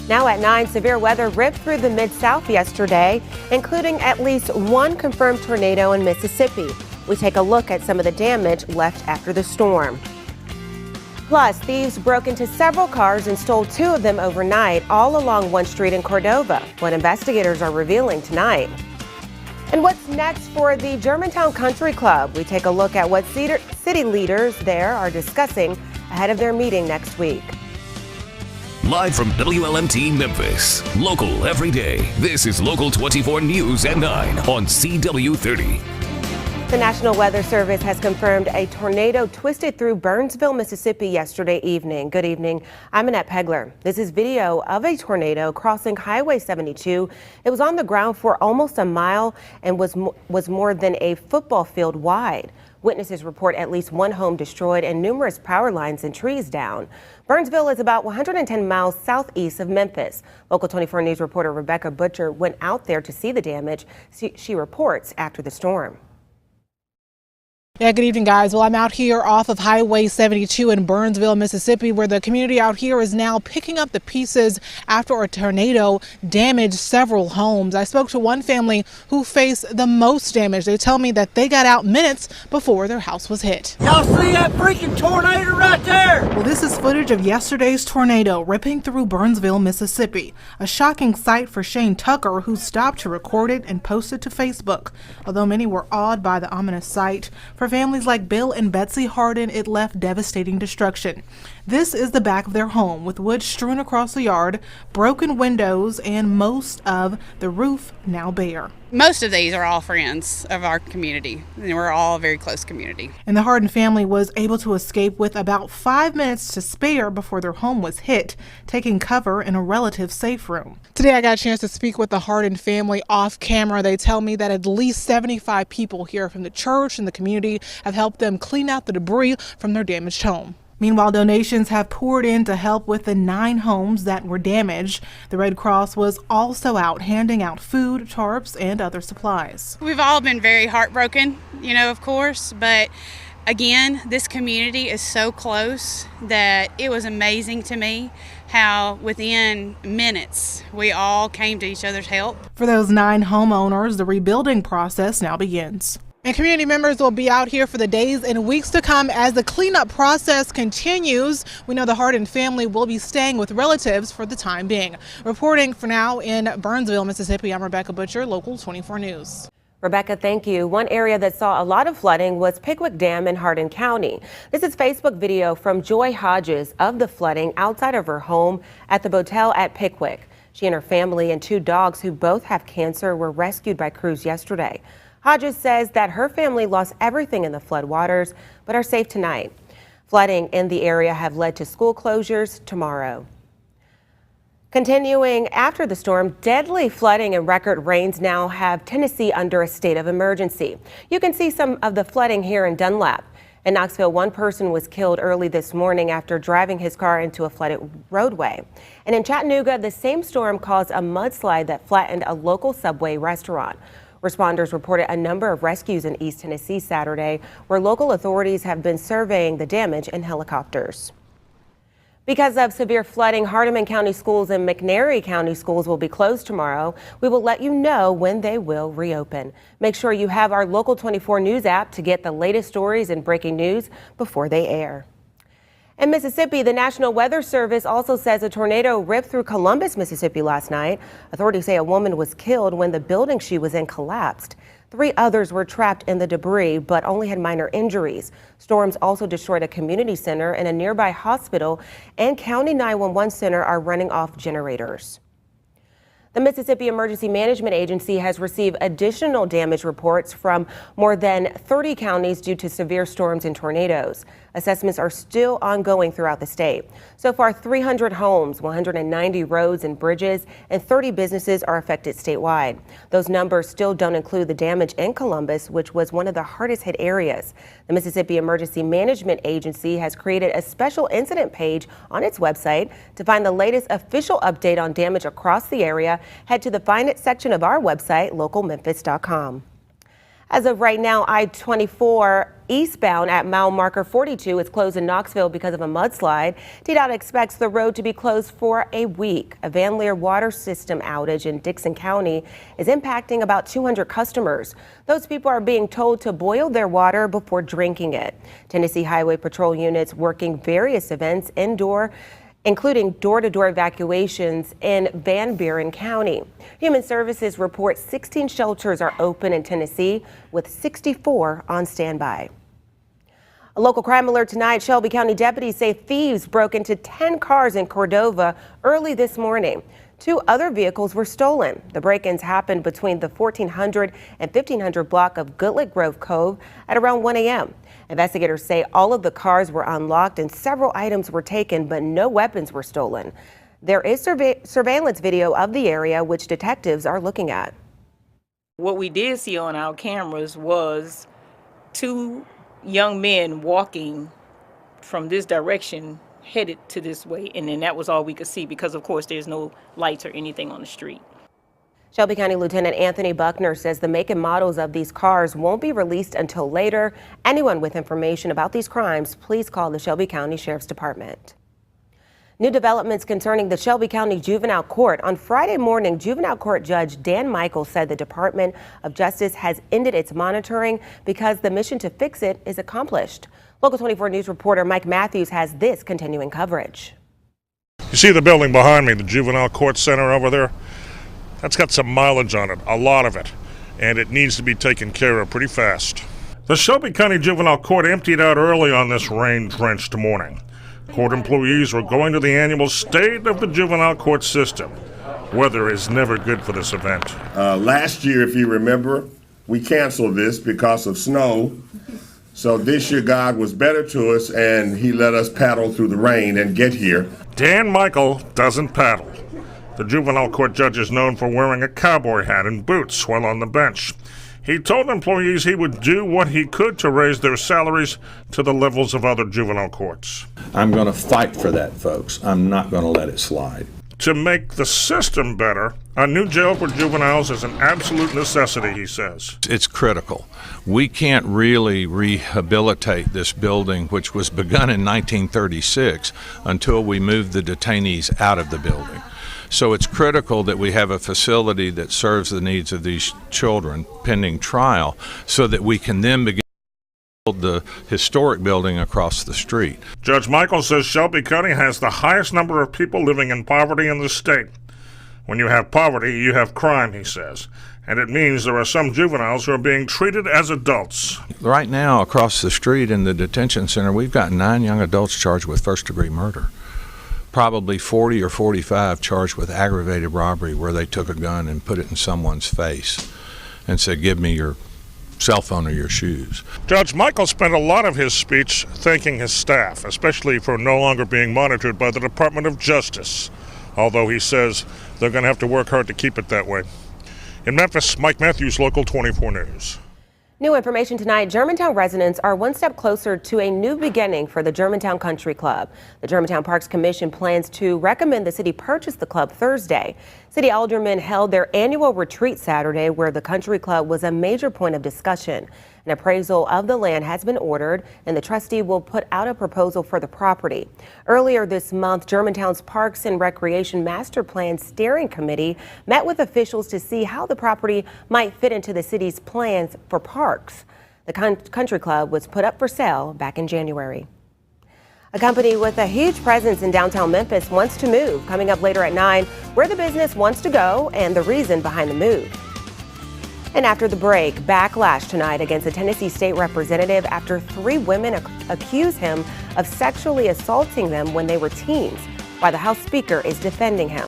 Now at 9, severe weather ripped through the Mid-South yesterday, including at least one confirmed tornado in Mississippi. We take a look at some of the damage left after the storm. Plus, thieves broke into several cars and stole 2 of them overnight, all along one street in Cordova, what investigators are revealing tonight. And what's next for the Germantown Country Club? We take a look at what city leaders there are discussing ahead of their meeting next week. Live from WLMT Memphis, local every day. This is Local 24 News at 9 on CW30. The National Weather Service has confirmed a tornado twisted through Burnsville, Mississippi yesterday evening. Good evening. I'm Annette Pegler. This is video of a tornado crossing Highway 72. It was on the ground for almost a mile and was more than a football field wide. Witnesses report at least one home destroyed and numerous power lines and trees down. Burnsville is about 110 miles southeast of Memphis. Local 24 News reporter Rebecca Butcher went out there to see the damage. She reports after the storm. Yeah, good evening, guys. Well, I'm out here off of Highway 72 in Burnsville, Mississippi, where the community out here is now picking up the pieces after a tornado damaged several homes. I spoke to one family who faced the most damage. They tell me that they got out minutes before their house was hit. Y'all see that freaking tornado right there? Well, this is footage of yesterday's tornado ripping through Burnsville, Mississippi. A shocking sight for Shane Tucker, who stopped to record it and post it to Facebook. Although many were awed by the ominous sight, for families like Bill and Betsy Harden, it left devastating destruction. This is the back of their home, with wood strewn across the yard, broken windows, and most of the roof now bare. Most of these are all friends of our community, and we're all a very close community. And the Harden family was able to escape with about 5 minutes to spare before their home was hit, taking cover in a relative safe room. Today I got a chance to speak with the Harden family off camera. They tell me that at least 75 people here from the church and the community have helped them clean out the debris from their damaged home. Meanwhile, donations have poured in to help with the 9 homes that were damaged. The Red Cross was also out handing out food, tarps, and other supplies. We've all been very heartbroken, of course, but again, this community is so close that it was amazing to me how within minutes we all came to each other's help. For those 9 homeowners, the rebuilding process now begins. And community members will be out here for the days and weeks to come as the cleanup process continues. We know the Harden family will be staying with relatives for the time being. Reporting for now in Burnsville, Mississippi, I'm Rebecca Butcher, Local 24 News. Rebecca, thank you. One area that saw a lot of flooding was Pickwick Dam in Hardin County. This is Facebook video from Joy Hodges of the flooding outside of her home at the motel at Pickwick. She and her family and 2 dogs who both have cancer were rescued by crews yesterday. Hodges says that her family lost everything in the floodwaters, but are safe tonight. Flooding in the area have led to school closures tomorrow. Continuing after the storm, deadly flooding and record rains now have Tennessee under a state of emergency. You can see some of the flooding here in Dunlap. In Knoxville, one person was killed early this morning after driving his car into a flooded roadway. And in Chattanooga, the same storm caused a mudslide that flattened a local Subway restaurant. Responders reported a number of rescues in East Tennessee Saturday, where local authorities have been surveying the damage in helicopters. Because of severe flooding, Hardeman County schools and McNairy County schools will be closed tomorrow. We will let you know when they will reopen. Make sure you have our Local 24 News app to get the latest stories and breaking news before they air. In Mississippi, the National Weather Service also says a tornado ripped through Columbus, Mississippi last night. Authorities say a woman was killed when the building she was in collapsed. 3 others were trapped in the debris, but only had minor injuries. Storms also destroyed a community center and a nearby hospital, and County 911 Center are running off generators. The Mississippi Emergency Management Agency has received additional damage reports from more than 30 counties due to severe storms and tornadoes. Assessments are still ongoing throughout the state. So far, 300 homes, 190 roads and bridges, and 30 businesses are affected statewide. Those numbers still don't include the damage in Columbus, which was one of the hardest hit areas. The Mississippi Emergency Management Agency has created a special incident page on its website. To find the latest official update on damage across the area, head to the Find It section of our website, localmemphis.com. As of right now, I-24 eastbound at mile marker 42 is closed in Knoxville because of a mudslide. TDOT expects the road to be closed for a week. A Van Leer water system outage in Dixon County is impacting about 200 customers. Those people are being told to boil their water before drinking it. Tennessee Highway Patrol units working various events indoor, including door-to-door evacuations in Van Buren County. Human Services reports 16 shelters are open in Tennessee, with 64 on standby. A local crime alert tonight. Shelby County deputies say thieves broke into 10 cars in Cordova early this morning. 2 other vehicles were stolen. The break-ins happened between the 1400 and 1500 block of Goodlick Grove Cove at around 1 a.m. Investigators say all of the cars were unlocked and several items were taken, but no weapons were stolen. There is surveillance video of the area, which detectives are looking at. What we did see on our cameras was 2 young men walking from this direction headed to this way, and then that was all we could see because, of course, there's no lights or anything on the street. Shelby County Lieutenant Anthony Buckner says the make and models of these cars won't be released until later. Anyone with information about these crimes, please call the Shelby County Sheriff's Department. New developments concerning the Shelby County Juvenile Court. On Friday morning, Juvenile Court Judge Dan Michael said the Department of Justice has ended its monitoring because the mission to fix it is accomplished. Local 24 News reporter Mike Matthews has this continuing coverage. You see the building behind me, the Juvenile Court Center over there? That's got some mileage on it, a lot of it, and it needs to be taken care of pretty fast. The Shelby County Juvenile Court emptied out early on this rain-drenched morning. Court employees were going to the annual State of the Juvenile Court System. Weather is never good for this event. Last year, if you remember, we canceled this because of snow. So this year, God was better to us, and he let us paddle through the rain and get here. Dan Michael doesn't paddle. The juvenile court judge is known for wearing a cowboy hat and boots while on the bench. He told employees he would do what he could to raise their salaries to the levels of other juvenile courts. I'm going to fight for that, folks. I'm not going to let it slide. To make the system better, a new jail for juveniles is an absolute necessity, he says. It's critical. We can't really rehabilitate this building, which was begun in 1936, until we move the detainees out of the building. So it's critical that we have a facility that serves the needs of these children pending trial so that we can then begin to build the historic building across the street. Judge Michael says Shelby County has the highest number of people living in poverty in the state. When you have poverty, you have crime, he says. And it means there are some juveniles who are being treated as adults. Right now, across the street in the detention center, we've got 9 young adults charged with first-degree murder. Probably 40 or 45 charged with aggravated robbery, where they took a gun and put it in someone's face and said, "Give me your cell phone or your shoes." Judge Michael spent a lot of his speech thanking his staff, especially for no longer being monitored by the Department of Justice, although he says they're going to have to work hard to keep it that way. In Memphis, Mike Matthews, Local 24 News. New information tonight. Germantown residents are one step closer to a new beginning for the Germantown Country Club. The Germantown Parks Commission plans to recommend the city purchase the club Thursday. City aldermen held their annual retreat Saturday, where the country club was a major point of discussion. An appraisal of the land has been ordered, and the trustee will put out a proposal for the property. Earlier this month, Germantown's Parks and Recreation Master Plan Steering Committee met with officials to see how the property might fit into the city's plans for parks. The country club was put up for sale back in January. A company with a huge presence in downtown Memphis wants to move. Coming up later at 9, where the business wants to go and the reason behind the move. And after the break, backlash tonight against a Tennessee state representative after 3 women accuse him of sexually assaulting them when they were teens, while the House Speaker is defending him.